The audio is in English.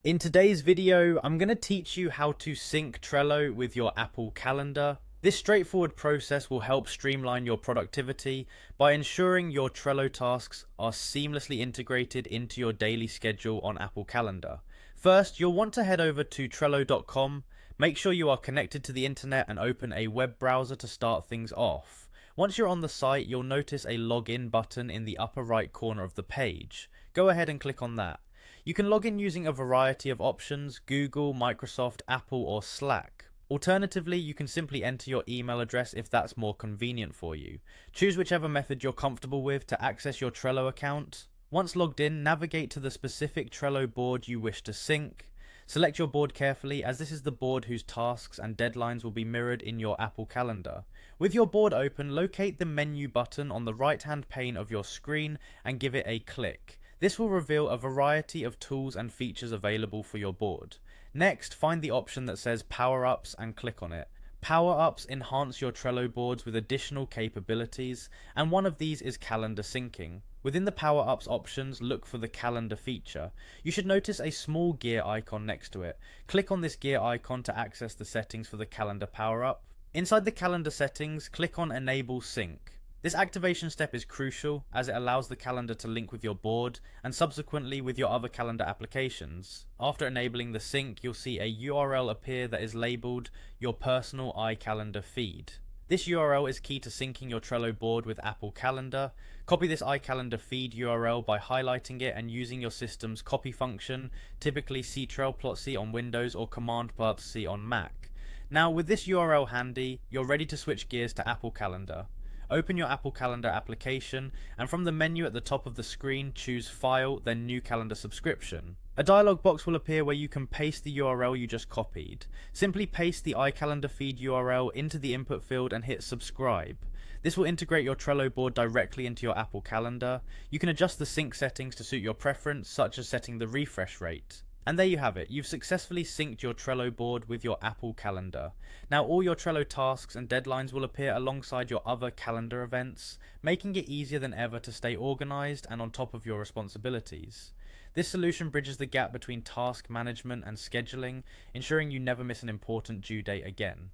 In today's video, I'm going to teach you how to sync Trello with your Apple Calendar. This straightforward process will help streamline your productivity by ensuring your Trello tasks are seamlessly integrated into your daily schedule on Apple Calendar. First, you'll want to head over to Trello.com, make sure you are connected to the internet and open a web browser to start things off. Once you're on the site, you'll notice a login button in the upper right corner of the page. Go ahead and click on that. You can log in using a variety of options: Google, Microsoft, Apple, or Slack. Alternatively, you can simply enter your email address if that's more convenient for you. Choose whichever method you're comfortable with to access your Trello account. Once logged in, navigate to the specific Trello board you wish to sync. Select your board carefully, as this is the board whose tasks and deadlines will be mirrored in your Apple Calendar. With your board open, locate the menu button on the right-hand pane of your screen and give it a click. This will reveal a variety of tools and features available for your board. Next, find the option that says Power-Ups and click on it. Power-Ups enhance your Trello boards with additional capabilities, and one of these is calendar syncing. Within the Power-Ups options, look for the calendar feature. You should notice a small gear icon next to it. Click on this gear icon to access the settings for the calendar power-up. Inside the calendar settings, click on Enable Sync. This activation step is crucial, as it allows the calendar to link with your board and subsequently with your other calendar applications. After enabling the sync, you'll see a URL appear that is labeled Your Personal iCalendar Feed. This URL is key to syncing your Trello board with Apple Calendar. Copy this iCalendar feed URL by highlighting it and using your system's copy function, typically Ctrl+C on Windows or Command+C on Mac. Now, with this URL handy, you're ready to switch gears to Apple Calendar. Open your Apple Calendar application, and from the menu at the top of the screen, choose File, then New Calendar Subscription. A dialog box will appear where you can paste the URL you just copied. Simply paste the iCalendar feed URL into the input field and hit Subscribe. This will integrate your Trello board directly into your Apple Calendar. You can adjust the sync settings to suit your preference, such as setting the refresh rate. And there you have it, you've successfully synced your Trello board with your Apple Calendar. Now all your Trello tasks and deadlines will appear alongside your other calendar events, making it easier than ever to stay organized and on top of your responsibilities. This solution bridges the gap between task management and scheduling, ensuring you never miss an important due date again.